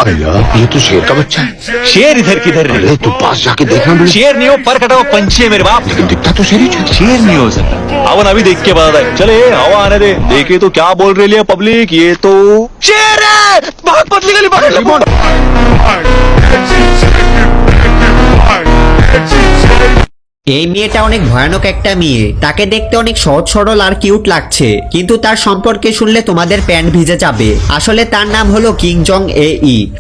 भैया ये तो शेर का बच्चा है। शेर इधर किधर रे? अरे तू पास जाके देखना। शेर नहीं हो, पर कटा हुआ पंछी है मेरे बाप। लेकिन दिखता तो शेर ही है। शेर नहीं हो सकता। अवन अभी देख के बता है। चले हवा आने दे, देखे तो क्या बोल रही है पब्लिक, ये तो शेर है। बहुत पतली गली पकड़। এই মেয়েটা অনেক ভয়ানক একটা মেয়ে। তাকে দেখতে অনেক সহজ সরল আর কিউট লাগছে, কিন্তু তার সম্পর্কে শুনলে তোমাদের প্যান্ট ভিজে যাবে। আসলে তার নাম হলো কিং জং এ।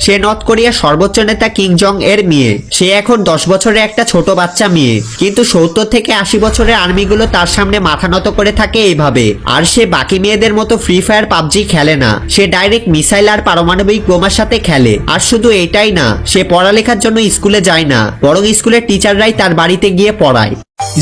সে নর্থ কোরিয়ার সর্বোচ্চ নেতা কিং জং এর মেয়ে। সে এখন 10 বছরের একটা ছোট বাচ্চা মেয়ে, কিন্তু 70 থেকে 80 বছরের আর্মিগুলো তার সামনে মাথা নত করে থাকে এইভাবে। আর সে বাকি মেয়েদের মতো ফ্রি ফায়ার পাবজি খেলে না, সে ডাইরেক্ট মিসাইল আর পারমাণবিক বোমার সাথে খেলে। আর শুধু এটাই না, সে পড়ালেখার জন্য স্কুলে যায় না, বরং স্কুলের টিচাররাই তার বাড়িতে গিয়ে পড়ায়।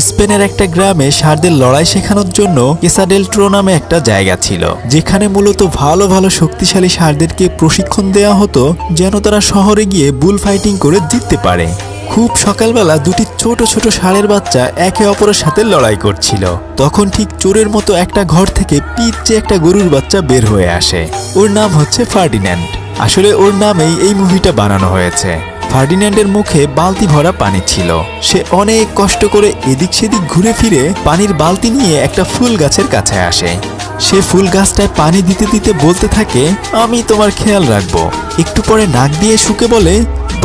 স্পেনের একটা গ্রামে ষাঁড়দের লড়াই শেখানোর জন্য কেসাডেলট্রো নামে একটা জায়গা ছিল, যেখানে মূলত ভালো ভালো শক্তিশালী ষাঁড়দেরকে প্রশিক্ষণ দেওয়া হতো যেন তারা শহরে গিয়ে বুল ফাইটিং করে জিততে পারে। খুব সকালবেলা দুটি ছোট ছোট ষাঁড়ের বাচ্চা একে অপরের সাথে লড়াই করছিল। তখন ঠিক চোরের মতো একটা ঘর থেকে পিচ্চে একটা গরুর বাচ্চা বের হয়ে আসে। ওর নাম হচ্ছে ফার্ডিন্যান্ড। আসলে ওর নামেই এই মুভিটা বানানো হয়েছে। ফার্ডিন্যান্ডের মুখে বালতি ভরা পানি ছিল। সে অনেক কষ্ট করে এদিক সেদিক ঘুরে ফিরে পানির বালতি নিয়ে একটা ফুল গাছের কাছে আসে। সে ফুল গাছটায় পানি দিতে দিতে বলতে থাকে, আমি তোমার খেয়াল রাখবো। একটু পরে নাক দিয়ে শুকে বলে,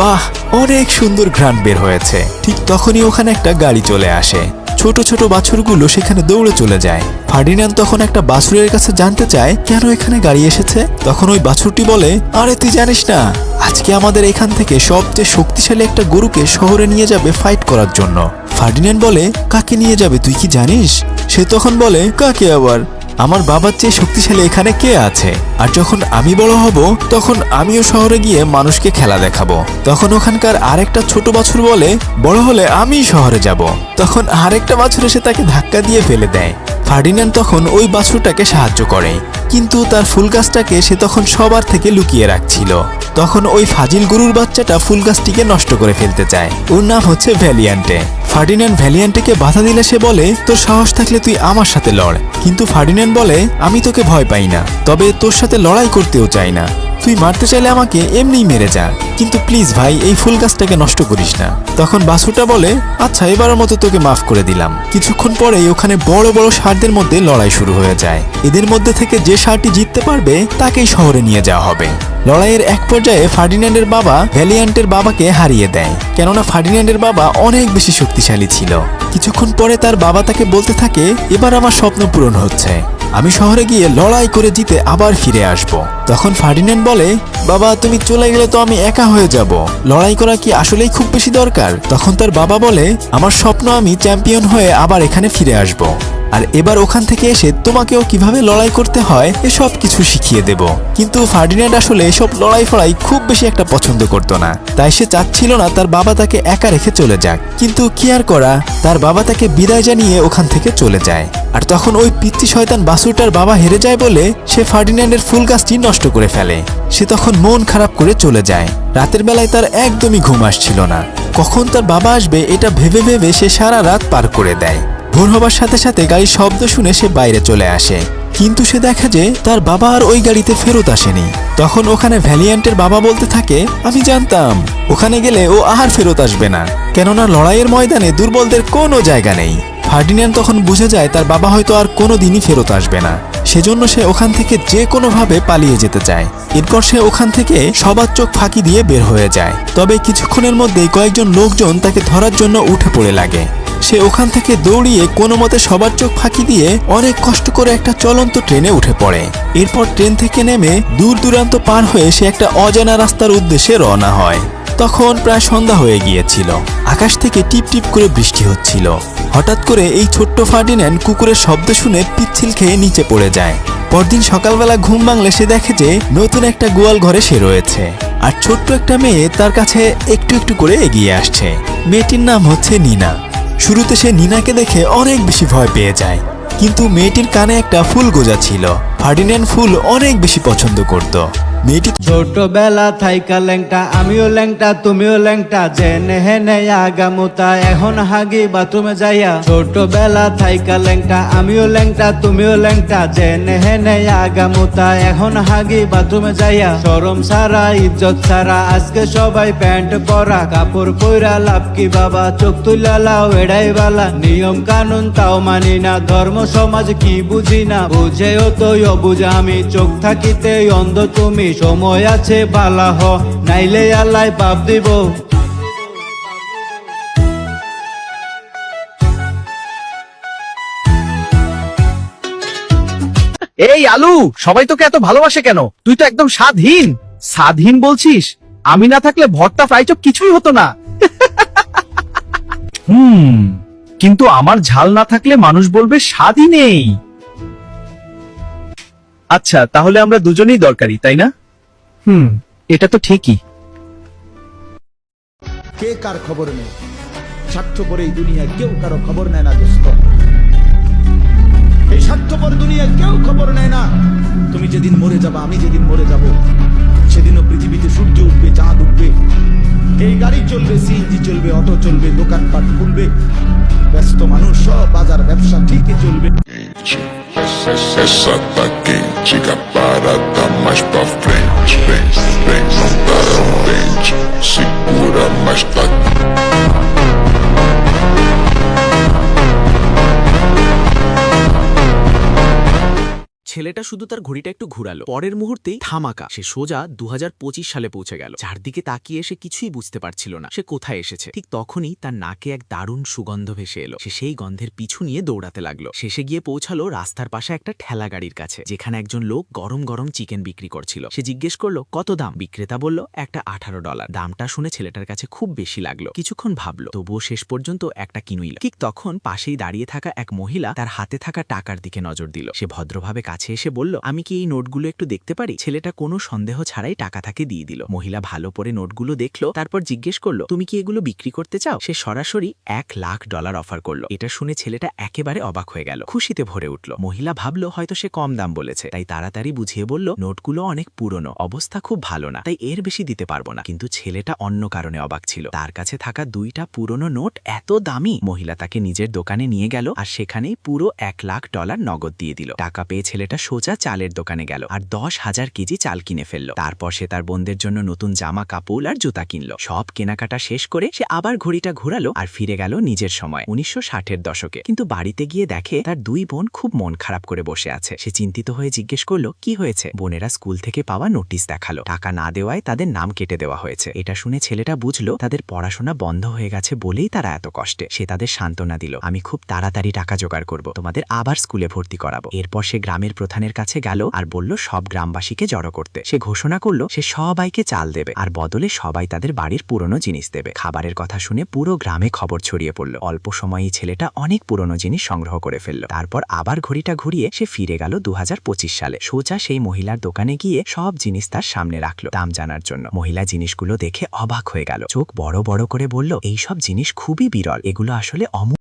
বাহ, অনেক সুন্দর ঘ্রাণ বের হয়েছে। ঠিক তখনই ওখানে একটা গাড়ি চলে আসে। ছোট ছোট বাছুরগুলো সেখানে দৌড়ে চলে যায়। ফার্ডিন্যান্ড তখন একটা বাছুরের কাছে জানতে চায় কেন এখানে গাড়ি এসেছে। তখন ওই বাছুরটি বলে, আরে তুই জানিস না, আজকে আমাদের এখান থেকে সবচেয়ে শক্তিশালী একটা গরুকে শহরে নিয়ে যাবে ফাইট করার জন্য। ফার্ডিন্যান্ড বলে, কাকে নিয়ে যাবে তুই কি জানিস? সে তখন বলে, কাকে আবার? আমার বাবার চেয়ে শক্তিশালী এখানে কে আছে? আর যখন আমি বড় হব তখন আমিও শহরে গিয়ে মানুষকে খেলা দেখাবো। তখন ওখানকার আরেকটা ছোট বাছুর বলে, বড় হলে আমিই শহরে যাব। তখন আরেকটা বাছুর এসে তাকে ধাক্কা দিয়ে ফেলে দেয়। ফার্ডিন্যান্ড তখন ওই বাছুরটাকে সাহায্য করে, কিন্তু তার ফুল গাছটাকে সে তখন সবার থেকে লুকিয়ে রাখছিল। তখন ওই ফাজিল গরুর বাচ্চাটা ফুল গাছটিকে নষ্ট করে ফেলতে চায়। ওর নাম হচ্ছে ভ্যালিয়ান্টে। ফার্ডিন্যান্ড ভ্যালিয়ান্টেকে বাধা দিলে সে বলে, তোর সাহস থাকলে তুই আমার সাথে লড়। কিন্তু ফার্ডিন্যান্ড বলে, আমি তোকে ভয় পাই না, তবে তোর সাথে লড়াই করতেও চাই না। তুই মারতে চাইলে আমাকে এমনিই মেরে যা, কিন্তু প্লিজ ভাই এই ফুল গাছটাকে নষ্ট করিস না। তখন বাছুরটা বলে, আচ্ছা এবারের মতো তোকে মাফ করে দিলাম। কিছুক্ষণ পরেই ওখানে বড় বড় ষাঁড়দের মধ্যে লড়াই শুরু হয়ে যায়। এদের মধ্যে থেকে যে ষাঁড়টি জিততে পারবে তাকেই শহরে নিয়ে যাওয়া হবে। লড়াইয়ের এক পর্যায়ে ফার্ডিন্যান্ডের বাবা ভ্যালিয়ান্টের বাবাকে হারিয়ে দেয়, কেননা ফার্ডিন্যান্ডের বাবা অনেক বেশি শক্তিশালী ছিল। কিছুক্ষণ পরে তার বাবা তাকে বলতে থাকে, এবার আমার স্বপ্ন পূরণ হচ্ছে, আমি শহরে গিয়ে লড়াই করে জিতে আবার ফিরে আসব। তখন ফার্ডিন্যান্ড বলে, বাবা তুমি চলে গেলে তো আমি একা হয়ে যাব, লড়াই করা কি আসলেই খুব বেশি দরকার? তখন তার বাবা বলে, আমার স্বপ্ন আমি চ্যাম্পিয়ন হয়ে আবার এখানে ফিরে আসব, আর এবার ওখান থেকে এসে তোমাকেও কিভাবে লড়াই করতে হয় এসব কিছু শিখিয়ে দেব। কিন্তু ফার্ডিন্যান্ড আসলে এসব লড়াই ফড়াই খুব বেশি একটা পছন্দ করতো না, তাই সে চাচ্ছিল না তার বাবা তাকে একা রেখে চলে যাক। কিন্তু কি আর করা, তার বাবা তাকে বিদায় জানিয়ে ওখান থেকে চলে যায়। আর তখন ওই পিচ্চি শয়তান বাছুরটার বাবা হেরে যায় বলে সে ফার্ডিন্যান্ডের ফুল গাছটি নষ্ট করে ফেলে। সে তখন মন খারাপ করে চলে যায়। রাতের বেলায় তার একদমই ঘুম আসছিল না। কখন তার বাবা আসবে এটা ভেবে ভেবে সে সারা রাত পার করে দেয়। ভোর হবার সাথে সাথে গাড়ির শব্দ শুনে সে বাইরে চলে আসে, কিন্তু সে দেখে যে তার বাবা আর ওই গাড়িতে ফেরত আসেনি। তখন ওখানে ভ্যালিয়ান্টের বাবা বলতে থাকে, আমি জানতাম ওখানে গেলে ও আর ফেরত আসবে না, কেননা লড়াইয়ের ময়দানে দুর্বলদের কোনো জায়গা নেই। ফার্ডিন্যান্ড তখন বুঝে যায় তার বাবা হয়তো আর কোনোদিনই ফেরত আসবে না, সেজন্য সে ওখান থেকে যে কোনোভাবে পালিয়ে যেতে চায়। এরপর সে ওখান থেকে সবার চোখ ফাঁকি দিয়ে বের হয়ে যায়। তবে কিছুক্ষণের মধ্যেই কয়েকজন লোকজন তাকে ধরার জন্য উঠে পড়ে লাগে। সে ওখান থেকে দৌড়িয়ে কোনো মতে সবার চোখ ফাঁকি দিয়ে অনেক কষ্ট করে একটা চলন্ত ট্রেনে উঠে পড়ে। এরপর ট্রেন থেকে নেমে দূর দূরান্ত পার হয়ে সে একটা অজানা রাস্তার উদ্দেশ্যে রওনা হয়। তখন প্রায় সন্ধ্যা হয়ে গিয়েছিল। আকাশ থেকে টিপ টিপ করে বৃষ্টি হচ্ছিল। হঠাৎ করে এই ছোট্ট ফার্ডিন্যান্ড কুকুরের শব্দ শুনে পিচ্ছিল খেয়ে নিচে পড়ে যায়। পরদিন সকালবেলা ঘুম ভাঙলে সে দেখে যে নতুন একটা গোয়াল ঘরে সে রয়েছে, আর ছোট্ট একটা মেয়ে তার কাছে একটু একটু করে এগিয়ে আসছে। মেয়েটির নাম হচ্ছে নিনা। শুরুতে সে নিনাকে দেখে অনেক বেশি ভয় পেয়ে যায়, কিন্তু মেয়েটির কানে একটা ফুল গোজা ছিল। ফার্ডিন্যান্ড ফুল অনেক বেশি পছন্দ করত। মেয়েটি ছোটবেলা থাইকা ল্যাংটা, আমিও ল্যাংটা তুমিও ল্যাংটা, জেনে হেনে আগামোতা এখন হাগি বাথরুমে যাইয়া। ছোটবেলা থাইকা ল্যাংটা, আমিও ল্যাংটা তুমিও ল্যাংটা, জেনে হেনে আগামোতা এখন হাগি বাথরুমে যাইয়া। শরম সারা ইজ্জত সারা আজকে সবাই প্যান্ট পরা, কাপড় পইরা লাভ কি বাবা, চোখ তুইলা লাও এড়াই বালা। নিয়ম কানুন তাও মানি না, ধর্ম সমাজ কি বুঝি না, বুঝেও তো অবুঝ আমি, চোখ থাকিতে অন্ধ তুমি। সময় আছে বালা হ, নাইলে আল্লাহ পাপ দিব। এই আলু, সবাই তোকে এত ভালোবাসে কেন? তুই তো একদম স্বাদহীন। স্বাদহীন বলছিস? আমি না থাকলে ভর্তা ফ্রাই চপ কিছুই হতো না। কিন্তু আমার ঝাল না থাকলে মানুষ বলবে স্বাদই নেই। আচ্ছা, তাহলে আমরা দুজনেই দরকারি, তাই না? এটা তো ঠিকই। কে কার খবর নেই, স্বার্থপর এই দুনিয়ায় কেউ কারো খবর নেয় না দোস্ত। এই স্বার্থপর দুনিয়ায় কেউ খবর নেয় না। তুমি যেদিন মরে যাবা, আমি যেদিন মরে যাব, সেদিনও পৃথিবীতে সূর্য উঠবে, চাঁদ উঠবে, এই গাড়ি চলবে, সিএনজি চলবে, অটো চলবে, দোকানপাট খুলবে, ব্যস্ত মানুষ সব বাজার ব্যবসা ঠিকই চলবে। Essa tá quente, que a parada mais pra frente. Vem, vem, não para um dente. Segura, mas tá. ছেলেটা শুধু তার ঘড়িটা একটু ঘুরালো, পরের মুহূর্তেই ধামাকা সে সোজা 2025 সালে পৌঁছে গেল। চারদিকে তাকিয়ে সে কিছুই বুঝতে পারছিল না সে কোথায় এসেছে। ঠিক তখনই তার নাকে এক দারুণ সুগন্ধ ভেসে এলো। সে সেই গন্ধের পিছু নিয়ে দৌড়াতে লাগলো। শেষে গিয়ে পৌঁছালো রাস্তার পাশে একটা ঠেলা গাড়ির কাছে, যেখানে একজন লোক গরম গরম চিকেন বিক্রি করছিল। সে জিজ্ঞেস করলো কত দাম। বিক্রেতা বলল একটা $18। দামটা শুনে ছেলেটার কাছে খুব বেশি লাগলো। কিছুক্ষণ ভাবলো, তবুও শেষ পর্যন্ত একটা কিনুইল। ঠিক তখন পাশেই দাঁড়িয়ে থাকা এক মহিলা তার হাতে থাকা টাকার দিকে নজর দিল। সে ভদ্রভাবে কাছে এসে বলল, আমি কি এই নোটগুলো একটু দেখতে পারি? ছেলেটা কোনো সন্দেহ ছাড়াই টাকা তাকে দিয়ে দিল। মহিলা ভালো করে নোটগুলো দেখলো, তারপর জিজ্ঞেস করলো, তুমি কি এগুলো বিক্রি করতে চাও? সে সরাসরি $1,00,000 অফার করলো। এটা শুনে ছেলেটা একেবারে অবাক হয়ে গেল, খুশিতে ভরে উঠল। মহিলা ভাবলো হয়তো সে কম দাম বলেছে, তাই তাড়াতাড়ি বুঝিয়ে বলল, নোটগুলো অনেক পুরনো, অবস্থা খুব ভালো না, তাই এর বেশি দিতে পারবো না। কিন্তু ছেলেটা অন্য কারণে অবাক ছিল, তার কাছে থাকা 2টা পুরনো নোট এত দামি। মহিলা তাকে নিজের দোকানে নিয়ে গেল আর সেখানেই পুরো $1,00,000 নগদ দিয়ে দিল। টাকা পেয়ে ছেলেটা সোজা চালের দোকানে গেল আর 10,000 কেজি চাল কিনে ফেলল। তারপর সে তার বোনদের জন্য নতুন জামা কাপড় আর জুতা কিনল। সব কেনাকাটা শেষ করে সে আবার ঘড়িটা ঘুরালো আর ফিরে গেল নিজের সময় 1960-এর দশকে। কিন্তু বাড়িতে গিয়ে দেখে তার 2 বোন খুব মন খারাপ করে বসে আছে। সে চিন্তিত হয়ে জিজ্ঞেস করলো, কি হয়েছে? বোনেরা স্কুল থেকে পাওয়া নোটিশ দেখালো, টাকা না দেওয়ায় তাদের নাম কেটে দেওয়া হয়েছে। এটা শুনে ছেলেটা বুঝলো তাদের পড়াশোনা বন্ধ হয়ে গেছে বলেই তারা এত কষ্টে। সে তাদের সান্ত্বনা দিল, আমি খুব তাড়াতাড়ি টাকা জোগাড় করব, তোমাদের আবার স্কুলে ভর্তি করাবো। এরপর সে গ্রামের প্রধানের কাছে গেল আর বলল সব গ্রামবাসীকে জড়ো করতে। সে ঘোষণা করলো সে সবাইকে চাল দেবে আর বদলে সবাই তাদের বাড়ির পুরনো জিনিস দেবে। খাবারের কথা শুনে পুরো গ্রামে খবর ছড়িয়ে পড়ল। অল্প সময়েই ছেলেটা অনেক পুরনো জিনিস সংগ্রহ করে ফেলল। তারপর আবার ঘড়িটা ঘুরিয়ে সে ফিরে গেল 2025 সালে। সোজা সেই মহিলার দোকানে গিয়ে সব জিনিস তার সামনে রাখলো দাম জানার জন্য। মহিলা জিনিসগুলো দেখে অবাক হয়ে গেল, চোখ বড় বড় করে বলল, এই সব জিনিস খুবই বিরল, এগুলো আসলে